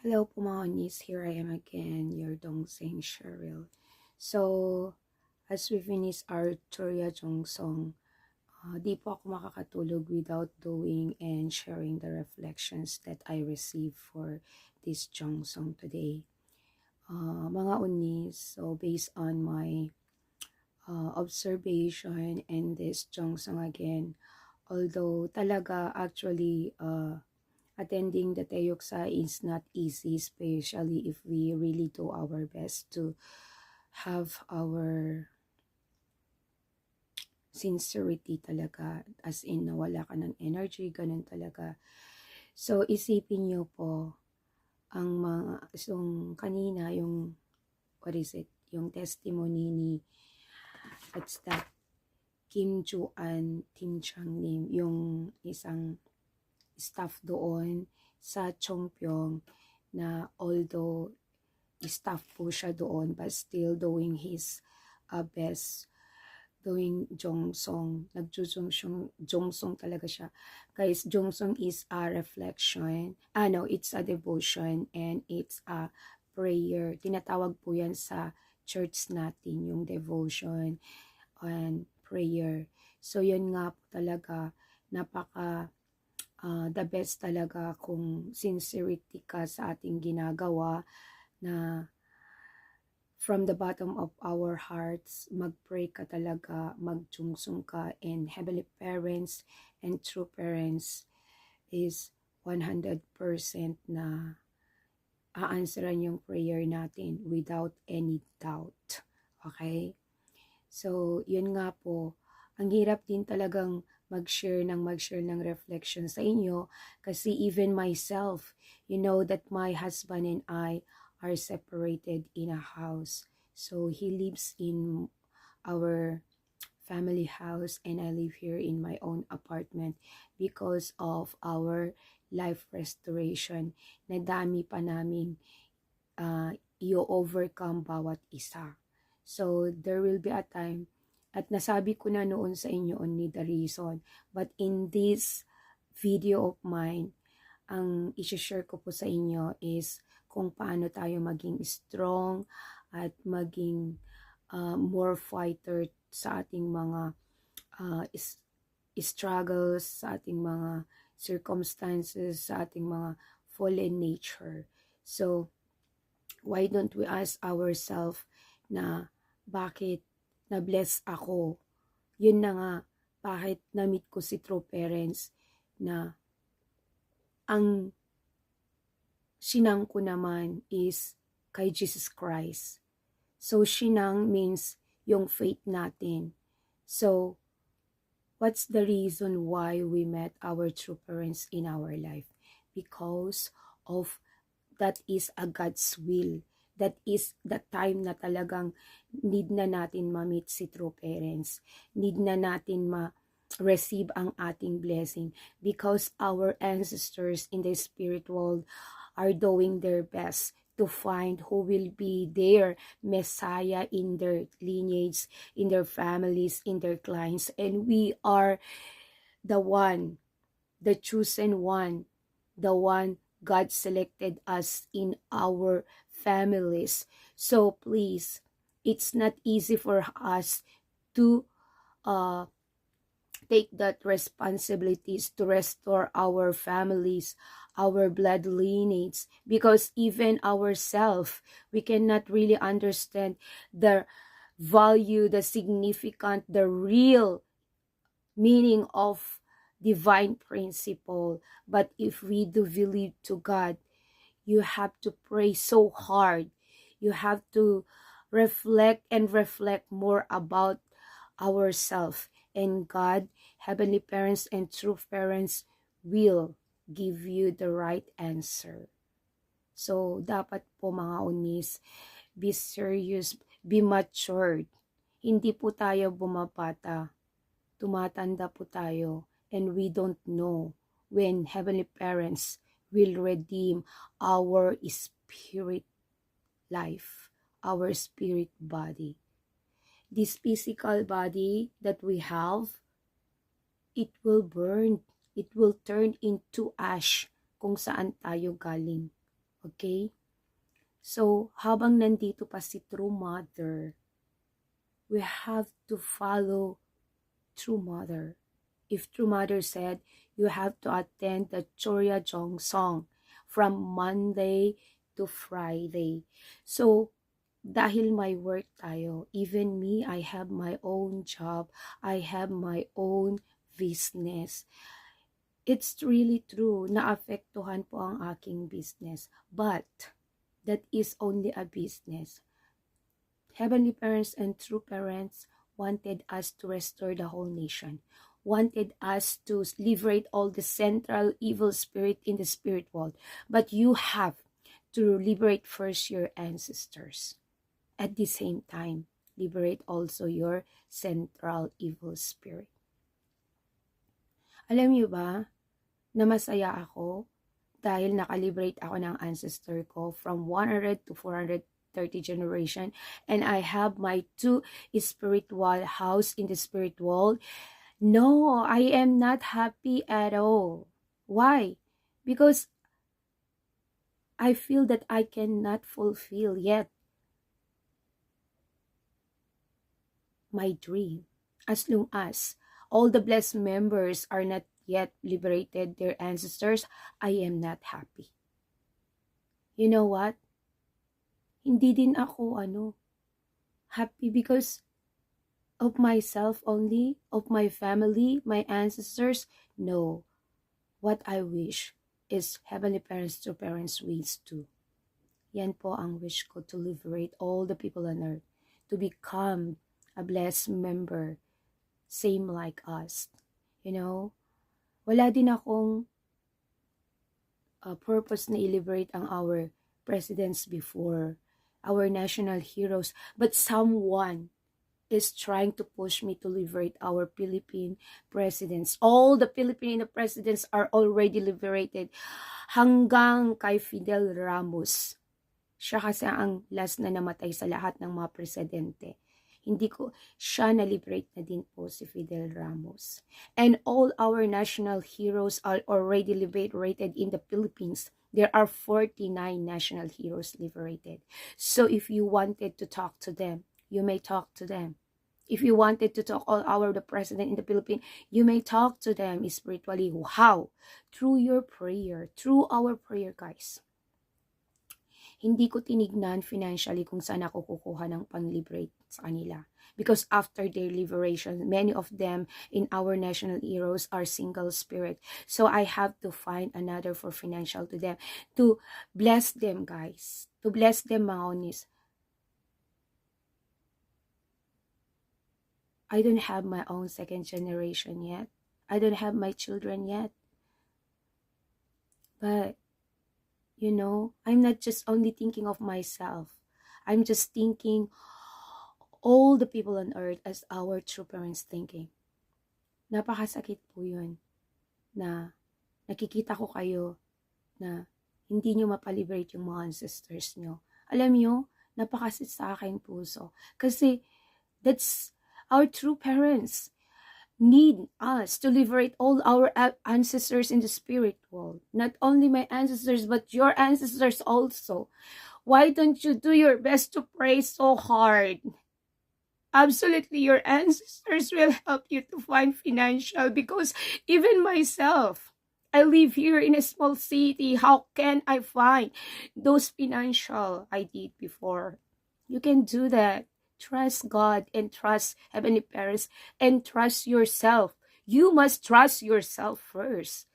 Hello po mga Onis, here I am again, your Dongseng Cheryl. So, as we finish our Choria Jongsong, di po ako makakatulog without doing and sharing the reflections that I received for this Jongsong today. Mga Onis, so based on my observation and this Jongsong again, although talaga actually attending the Teyuksa is not easy, especially if we really do our best to have our sincerity talaga, as in nawala ka ng energy, ganun talaga. So, isipin nyo po, ang mga, kanina, yung, what is it, yung testimony ni, what's that, Kim Ju-an, Tim Chang Nim, yung isang staff doon sa Chongpyong na although staff po siya doon but still doing his best doing Jongsong. Jongsong talaga siya. Guys, Jongsong is a reflection. It's a devotion and it's a prayer. Tinatawag po yan sa church natin, yung devotion and prayer. So, yun nga po talaga, the best talaga kung sincerity ka sa ating ginagawa na from the bottom of our hearts, mag-pray ka talaga, mag-jungsung ka, and Heavenly Parents and True Parents is 100% na a-answeran yung prayer natin without any doubt. Okay? So, yun nga po, ang hirap din talagang mag-share ng reflection sa inyo kasi even myself, you know that my husband and I are separated in a house. So, he lives in our family house and I live here in my own apartment because of our life restoration. Nadami pa namin i-overcome bawat isa. So, there will be a time, at nasabi ko na noon sa inyo only the reason, but in this video of mine, ang i-share ko po sa inyo is kung paano tayo maging strong at maging more fighter sa ating mga struggles, sa ating mga circumstances, sa ating mga fallen nature. So, why don't we ask ourselves na bakit na-bless ako? Yun na nga, bakit na-meet ko si True Parents na ang sinang ko naman is kay Jesus Christ. So, sinang means yung faith natin. So, what's the reason why we met our true parents in our life? Because of that is a God's will. That is the time na talagang need na natin ma-meet si true parents. Need na natin ma-receive ang ating blessing because our ancestors in the spirit world are doing their best to find who will be their Messiah in their lineage, in their families, in their clients. And we are the one, the chosen one, the one God selected us in our families. So please, it's not easy for us to take that responsibilities to restore our families, our blood lineage, because even ourselves, we cannot really understand the value, the significant, the real meaning of divine principle. But if we do believe to God, you have to pray so hard. You have to reflect more about ourselves. And God, Heavenly Parents and True Parents will give you the right answer. So, dapat po mga unis, be serious, be matured. Hindi po tayo bumabata. Tumatanda po tayo. And we don't know when Heavenly Parents will redeem our spirit life, our spirit body. This physical body that we have, it will burn, it will turn into ash kung saan tayo galing. Okay? So, habang nandito pa si True Mother, we have to follow True Mother. If True Mother said, you have to attend the Chorya Jong song from Monday to Friday. So, dahil may work tayo, even me, I have my own job, I have my own business. It's really true, naapektuhan po ang aking business. But, that is only a business. Heavenly parents and true parents wanted us to restore the whole nation, wanted us to liberate all the central evil spirit in the spirit world. But you have to liberate first your ancestors. At the same time, liberate also your central evil spirit. Alam niyo ba na masaya ako dahil nakaliberate ako ng ancestor ko from 100 to 430 generation, and I have my 2 spiritual house in the spirit world. No, I am not happy at all. Why? Because I feel that I cannot fulfill yet my dream. As long as all the blessed members are not yet liberated their ancestors, I am not happy. You know what? Hindi din ako happy because of myself only, of my family, my ancestors. No. What I wish is Heavenly Parents to Parents wish too. Yan po ang wish ko, to liberate all the people on earth, to become a blessed member, same like us. You know, wala din akong purpose na i-liberate ang our presidents before, our national heroes, but someone is trying to push me to liberate our Philippine presidents. All the Filipino presidents are already liberated hanggang kay Fidel Ramos. Siya kasi ang last na namatay sa lahat ng mga presidente. Hindi ko, siya na-liberate na din po si Fidel Ramos. And all our national heroes are already liberated in the Philippines. There are 49 national heroes liberated. So if you wanted to talk to them, you may talk to them. If you wanted to talk all our the president in the Philippines, you may talk to them spiritually. How? Through your prayer, through our prayer, guys. Hindi ko tinignan financially kung saan ako kukuha ng pang-liberate sa kanila. Because after their liberation, many of them in our national heroes are single spirit. So I have to find another for financial to them. To bless them, guys. To bless them, mga onis. I don't have my own second generation yet. I don't have my children yet. But, you know, I'm not just only thinking of myself. I'm just thinking all the people on earth as our true parents thinking. Napakasakit po yun na nakikita ko kayo na hindi nyo mapaliberate yung mga ancestors nyo. Alam nyo, napakasakit sa akin puso. Kasi that's our true parents need us to liberate all our ancestors in the spirit world. Not only my ancestors, but your ancestors also. Why don't you do your best to pray so hard? Absolutely, your ancestors will help you to find financial, because even myself, I live here in a small city. How can I find those financial I did before? You can do that. Trust God and trust Heavenly Parents and trust yourself. You must trust yourself first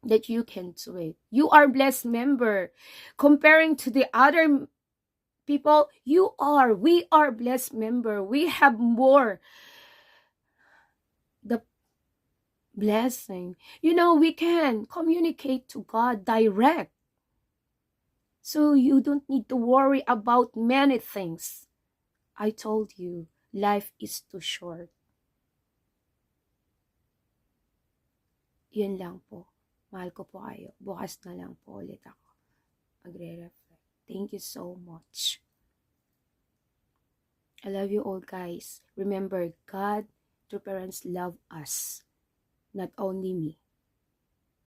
that you can do it. You are blessed member. Comparing to the other people, we are blessed member. We have more the blessing. You know, we can communicate to God direct. So you don't need to worry about many things. I told you, life is too short. Yun lang po. Mahal ko po kayo. Bukas na lang po ulit ako magre-reflect. Thank you so much. I love you all, guys. Remember, God, true parents love us. Not only me.